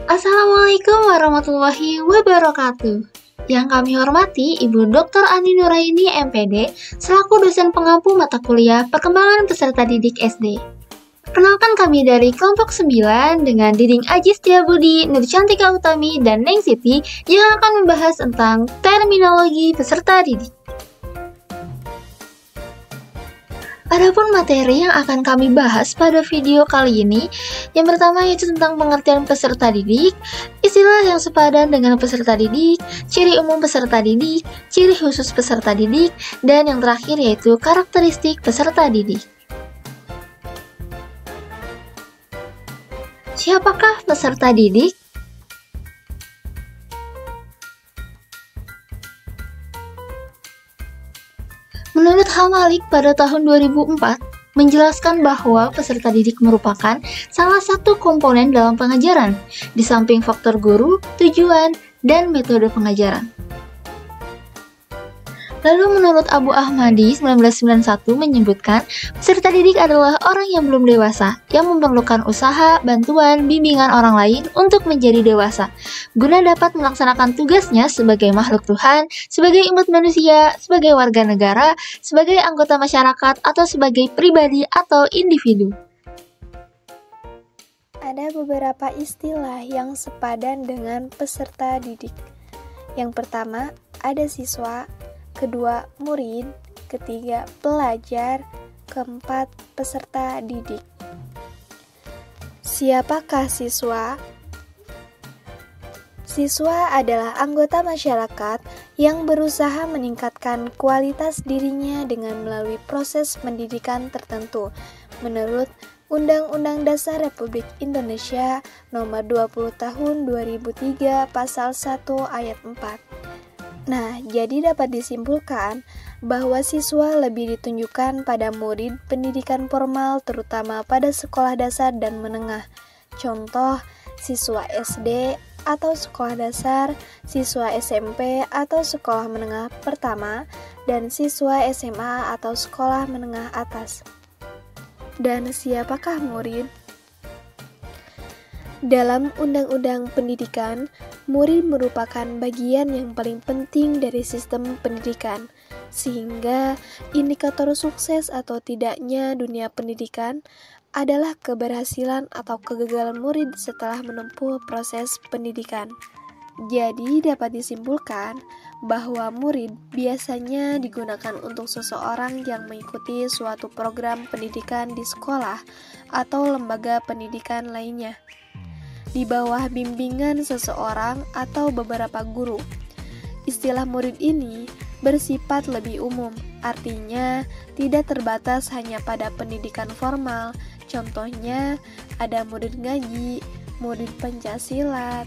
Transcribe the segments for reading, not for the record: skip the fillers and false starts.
Assalamualaikum warahmatullahi wabarakatuh. Yang kami hormati Ibu Dr. Andi Nuraini MPD selaku dosen pengampu mata kuliah Perkembangan Peserta Didik SD. Kenalkan kami dari kelompok 9 dengan Diding Aji Setiabudi, Nur Cantika Utami, dan Neng Siti yang akan membahas tentang terminologi peserta didik. Adapun materi yang akan kami bahas pada video kali ini, yang pertama yaitu tentang pengertian peserta didik, istilah yang sepadan dengan peserta didik, ciri umum peserta didik, ciri khusus peserta didik, dan yang terakhir yaitu karakteristik peserta didik. Siapakah peserta didik? Menurut Hamalik pada tahun 2004, menjelaskan bahwa peserta didik merupakan salah satu komponen dalam pengajaran, di samping faktor guru, tujuan, dan metode pengajaran. Lalu menurut Abu Ahmadi 1991 menyebutkan, peserta didik adalah orang yang belum dewasa, yang memerlukan usaha, bantuan, bimbingan orang lain untuk menjadi dewasa, guna dapat melaksanakan tugasnya sebagai makhluk Tuhan, sebagai umat manusia, sebagai warga negara, sebagai anggota masyarakat, atau sebagai pribadi atau individu. Ada beberapa istilah yang sepadan dengan peserta didik. Yang pertama, ada siswa, kedua murid, ketiga pelajar, keempat peserta didik. Siapakah siswa? Siswa adalah anggota masyarakat yang berusaha meningkatkan kualitas dirinya dengan melalui proses pendidikan tertentu menurut Undang-Undang Dasar Republik Indonesia Nomor 20 Tahun 2003 Pasal 1 Ayat 4. Nah, jadi dapat disimpulkan bahwa siswa lebih ditunjukkan pada murid pendidikan formal terutama pada sekolah dasar dan menengah. Contoh, siswa SD atau sekolah dasar, siswa SMP atau sekolah menengah pertama, dan siswa SMA atau sekolah menengah atas. Dan siapakah murid? Dalam Undang-Undang Pendidikan, murid merupakan bagian yang paling penting dari sistem pendidikan, sehingga indikator sukses atau tidaknya dunia pendidikan adalah keberhasilan atau kegagalan murid setelah menempuh proses pendidikan. Jadi dapat disimpulkan bahwa murid biasanya digunakan untuk seseorang yang mengikuti suatu program pendidikan di sekolah atau lembaga pendidikan lainnya, di bawah bimbingan seseorang atau beberapa guru. Istilah murid ini bersifat lebih umum, artinya tidak terbatas hanya pada pendidikan formal. Contohnya ada murid ngaji, murid pencaksilat,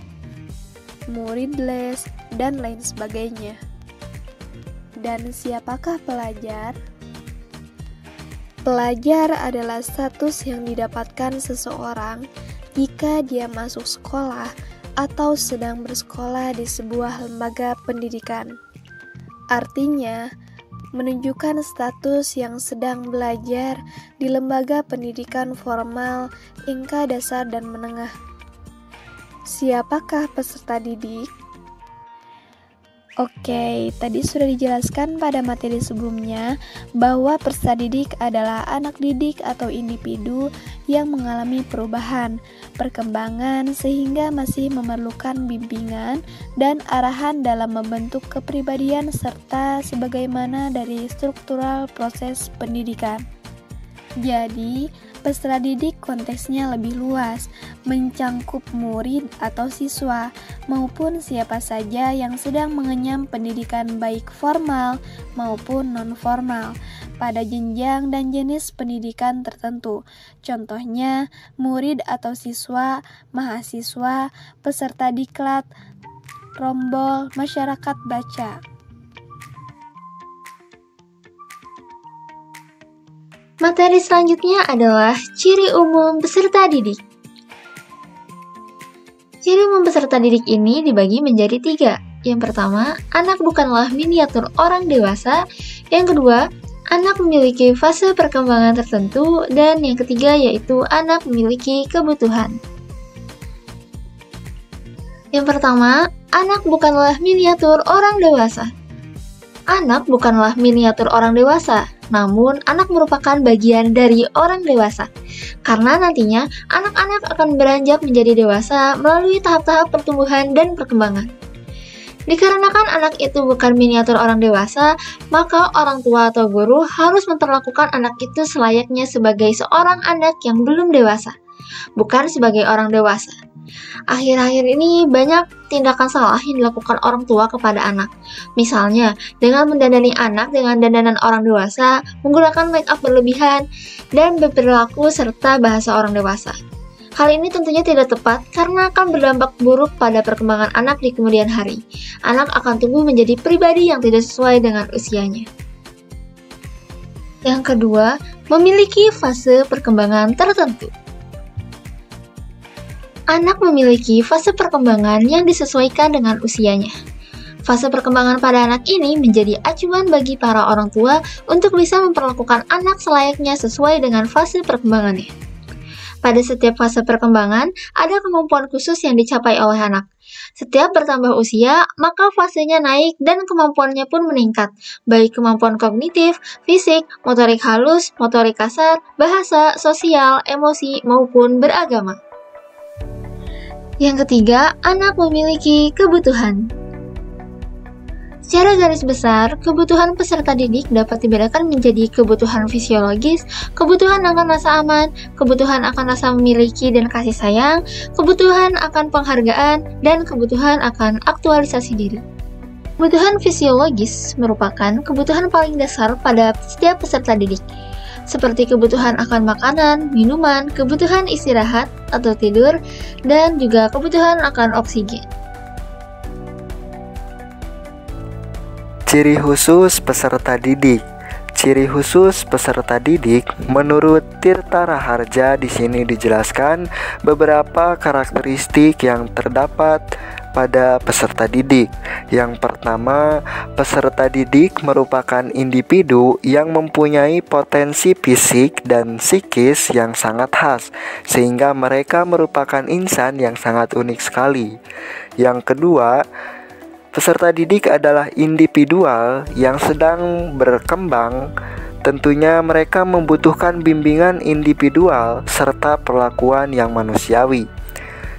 murid les, dan lain sebagainya. Dan siapakah pelajar? Pelajar adalah status yang didapatkan seseorang jika dia masuk sekolah atau sedang bersekolah di sebuah lembaga pendidikan. Artinya, menunjukkan status yang sedang belajar di lembaga pendidikan formal, tingkat dasar dan menengah. Siapakah peserta didik? Oke, tadi sudah dijelaskan pada materi sebelumnya bahwa peserta didik adalah anak didik atau individu yang mengalami perubahan, perkembangan sehingga masih memerlukan bimbingan dan arahan dalam membentuk kepribadian serta sebagaimana dari struktural proses pendidikan. Jadi, peserta didik konteksnya lebih luas, mencangkup murid atau siswa, maupun siapa saja yang sedang mengenyam pendidikan baik formal maupun non-formal, pada jenjang dan jenis pendidikan tertentu. Contohnya, murid atau siswa, mahasiswa, peserta diklat, rombol, masyarakat baca. Materi selanjutnya adalah ciri umum peserta didik. Ciri umum peserta didik ini dibagi menjadi 3. Yang pertama, anak bukanlah miniatur orang dewasa. Yang kedua, anak memiliki fase perkembangan tertentu. Dan yang ketiga yaitu anak memiliki kebutuhan. Yang pertama, anak bukanlah miniatur orang dewasa. Anak bukanlah miniatur orang dewasa, namun anak merupakan bagian dari orang dewasa. Karena nantinya anak-anak akan beranjak menjadi dewasa melalui tahap-tahap pertumbuhan dan perkembangan. Dikarenakan anak itu bukan miniatur orang dewasa, maka orang tua atau guru harus memperlakukan anak itu selayaknya sebagai seorang anak yang belum dewasa, bukan sebagai orang dewasa. Akhir-akhir ini banyak tindakan salah yang dilakukan orang tua kepada anak. Misalnya, dengan mendandani anak dengan dandanan orang dewasa, menggunakan make up berlebihan, dan berperilaku serta bahasa orang dewasa. Hal ini tentunya tidak tepat karena akan berdampak buruk pada perkembangan anak di kemudian hari. Anak akan tumbuh menjadi pribadi yang tidak sesuai dengan usianya. Yang kedua, memiliki fase perkembangan tertentu. Anak memiliki fase perkembangan yang disesuaikan dengan usianya. Fase perkembangan pada anak ini menjadi acuan bagi para orang tua untuk bisa memperlakukan anak selayaknya sesuai dengan fase perkembangannya. Pada setiap fase perkembangan, ada kemampuan khusus yang dicapai oleh anak. Setiap bertambah usia, maka fasenya naik dan kemampuannya pun meningkat, baik kemampuan kognitif, fisik, motorik halus, motorik kasar, bahasa, sosial, emosi, maupun beragama. Yang ketiga, anak memiliki kebutuhan. Secara garis besar, kebutuhan peserta didik dapat dibedakan menjadi kebutuhan fisiologis, kebutuhan akan rasa aman, kebutuhan akan rasa memiliki dan kasih sayang, kebutuhan akan penghargaan, dan kebutuhan akan aktualisasi diri. Kebutuhan fisiologis merupakan kebutuhan paling dasar pada setiap peserta didik, seperti kebutuhan akan makanan, minuman, kebutuhan istirahat atau tidur, dan juga kebutuhan akan oksigen. Ciri khusus peserta didik. Ciri khusus peserta didik menurut Tirta Raharja di sini dijelaskan beberapa karakteristik yang terdapat pada peserta didik. Yang pertama, peserta didik merupakan individu yang mempunyai potensi fisik dan psikis yang sangat khas, sehingga mereka merupakan insan yang sangat unik sekali. Yang kedua, peserta didik adalah individual yang sedang berkembang. Tentunya mereka membutuhkan bimbingan individual serta perlakuan yang manusiawi.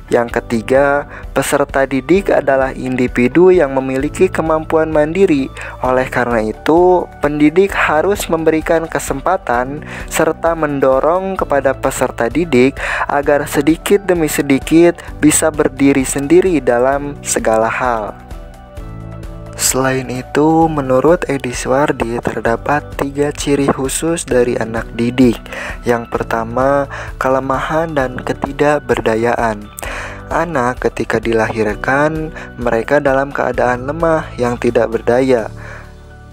Yang ketiga, peserta didik adalah individu yang memiliki kemampuan mandiri. Oleh karena itu, pendidik harus memberikan kesempatan serta mendorong kepada peserta didik agar sedikit demi sedikit bisa berdiri sendiri dalam segala hal. Selain itu, menurut Edi Suwardi terdapat 3 ciri khusus dari anak didik. Yang pertama, kelemahan dan ketidakberdayaan. Anak ketika dilahirkan, mereka dalam keadaan lemah yang tidak berdaya.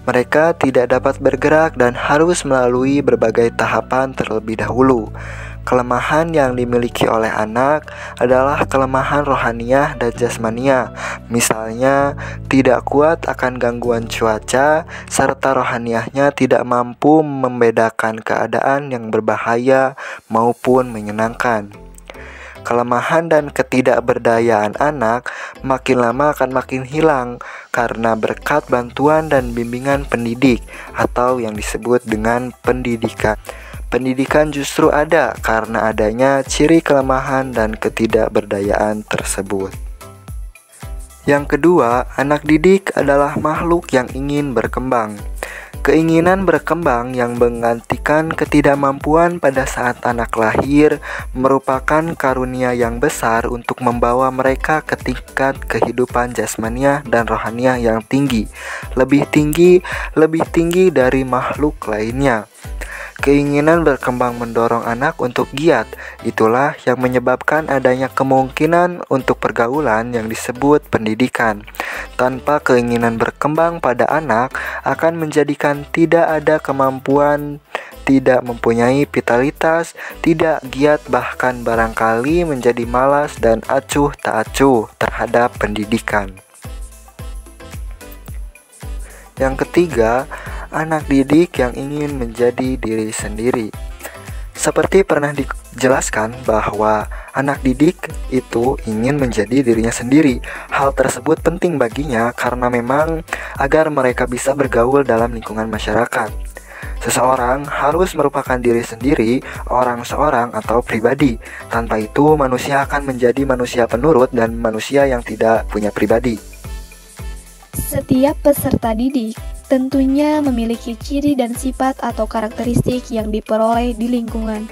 Mereka tidak dapat bergerak dan harus melalui berbagai tahapan terlebih dahulu. Kelemahan yang dimiliki oleh anak adalah kelemahan rohaniah dan jasmaniah. Misalnya, tidak kuat akan gangguan cuaca, serta rohaniahnya tidak mampu membedakan keadaan yang berbahaya maupun menyenangkan. Kelemahan dan ketidakberdayaan anak makin lama akan makin hilang karena berkat bantuan dan bimbingan pendidik atau yang disebut dengan pendidikan. Pendidikan justru ada karena adanya ciri kelemahan dan ketidakberdayaan tersebut. Yang kedua, anak didik adalah makhluk yang ingin berkembang. Keinginan berkembang yang menggantikan ketidakmampuan pada saat anak lahir merupakan karunia yang besar untuk membawa mereka ke tingkat kehidupan jasmaniah dan rohaniah yang tinggi, lebih tinggi dari makhluk lainnya. Keinginan berkembang mendorong anak untuk giat. Itulah yang menyebabkan adanya kemungkinan untuk pergaulan yang disebut pendidikan. Tanpa keinginan berkembang pada anak akan menjadikan tidak ada kemampuan, tidak mempunyai vitalitas, tidak giat, bahkan barangkali menjadi malas dan acuh tak acuh terhadap pendidikan. Yang ketiga, anak didik yang ingin menjadi diri sendiri. Seperti pernah jelaskan bahwa anak didik itu ingin menjadi dirinya sendiri. Hal tersebut penting baginya karena memang agar mereka bisa bergaul dalam lingkungan masyarakat. Seseorang harus merupakan diri sendiri, orang seorang atau pribadi. Tanpa itu, manusia akan menjadi manusia penurut dan manusia yang tidak punya pribadi. Setiap peserta didik tentunya memiliki ciri dan sifat atau karakteristik yang diperoleh di lingkungan.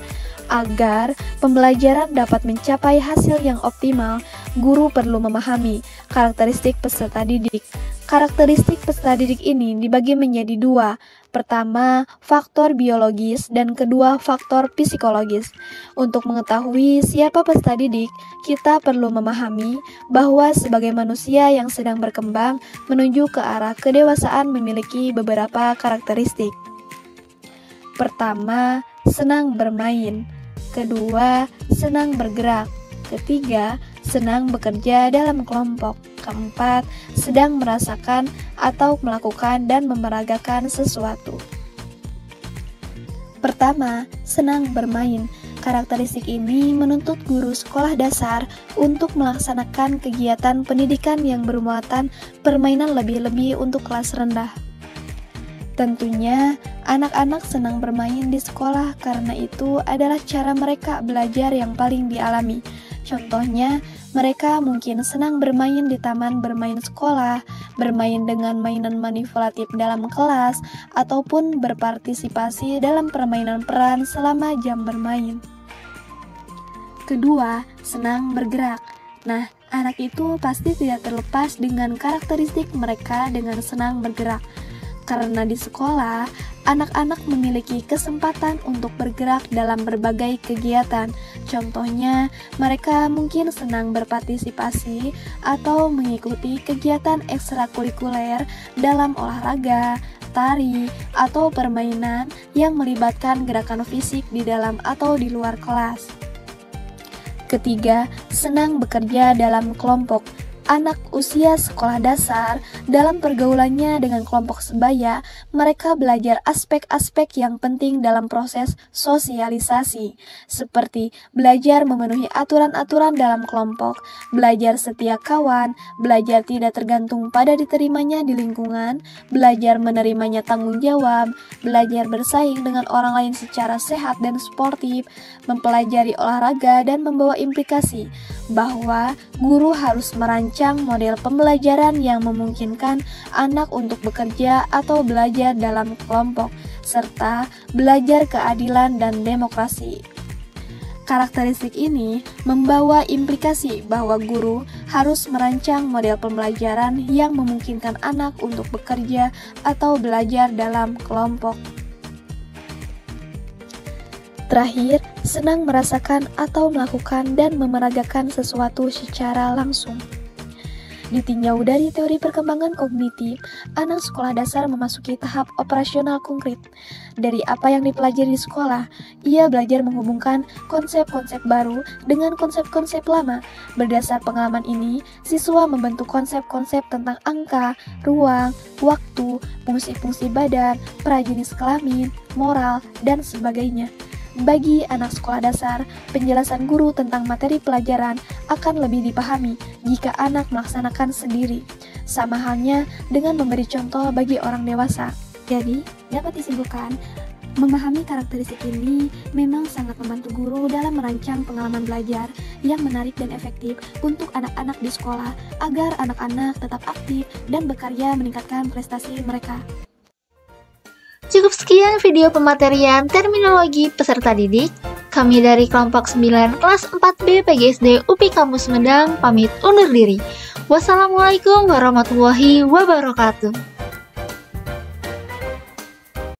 Agar pembelajaran dapat mencapai hasil yang optimal, guru perlu memahami karakteristik peserta didik. Karakteristik peserta didik ini dibagi menjadi dua. Pertama, faktor biologis dan kedua, faktor psikologis. Untuk mengetahui siapa peserta didik, kita perlu memahami bahwa sebagai manusia yang sedang berkembang menuju ke arah kedewasaan memiliki beberapa karakteristik. Pertama, senang bermain. Kedua, senang bergerak. Ketiga, senang bekerja dalam kelompok. Keempat, sedang merasakan atau melakukan dan memeragakan sesuatu. Pertama, senang bermain. Karakteristik ini menuntut guru sekolah dasar untuk melaksanakan kegiatan pendidikan yang bermuatan permainan lebih-lebih untuk kelas rendah. Tentunya, anak-anak senang bermain di sekolah karena itu adalah cara mereka belajar yang paling dialami. Contohnya, mereka mungkin senang bermain di taman bermain sekolah, bermain dengan mainan manipulatif dalam kelas, ataupun berpartisipasi dalam permainan peran selama jam bermain. Kedua, senang bergerak. Nah, anak itu pasti tidak terlepas dengan karakteristik mereka dengan senang bergerak. Karena di sekolah, anak-anak memiliki kesempatan untuk bergerak dalam berbagai kegiatan. Contohnya, mereka mungkin senang berpartisipasi atau mengikuti kegiatan ekstrakurikuler dalam olahraga, tari, atau permainan yang melibatkan gerakan fisik di dalam atau di luar kelas. Ketiga, senang bekerja dalam kelompok. Anak usia sekolah dasar dalam pergaulannya dengan kelompok sebaya, mereka belajar aspek-aspek yang penting dalam proses sosialisasi, seperti belajar memenuhi aturan-aturan dalam kelompok, belajar setia kawan, belajar tidak tergantung pada diterimanya di lingkungan, belajar menerimanya tanggung jawab, belajar bersaing dengan orang lain secara sehat dan sportif, mempelajari olahraga dan membawa implikasi bahwa guru harus merancang model pembelajaran yang memungkinkan anak untuk bekerja atau belajar dalam kelompok, serta belajar keadilan dan demokrasi. Karakteristik ini membawa implikasi bahwa guru harus merancang model pembelajaran yang memungkinkan anak untuk bekerja atau belajar dalam kelompok. Terakhir, senang merasakan atau melakukan dan memeragakan sesuatu secara langsung. Ditinjau dari teori perkembangan kognitif, anak sekolah dasar memasuki tahap operasional konkret. Dari apa yang dipelajari di sekolah, ia belajar menghubungkan konsep-konsep baru dengan konsep-konsep lama. Berdasar pengalaman ini, siswa membentuk konsep-konsep tentang angka, ruang, waktu, fungsi-fungsi badan, prajenis kelamin, moral, dan sebagainya. Bagi anak sekolah dasar, penjelasan guru tentang materi pelajaran akan lebih dipahami jika anak melaksanakan sendiri. Sama halnya dengan memberi contoh bagi orang dewasa. Jadi, dapat disimpulkan, memahami karakteristik ini memang sangat membantu guru dalam merancang pengalaman belajar yang menarik dan efektif untuk anak-anak di sekolah agar anak-anak tetap aktif dan berkarya meningkatkan prestasi mereka. Cukup sekian video pematerian terminologi peserta didik. Kami dari kelompok 9 kelas 4B PGSD UPI Kampus Medang pamit undur diri. Wassalamualaikum warahmatullahi wabarakatuh.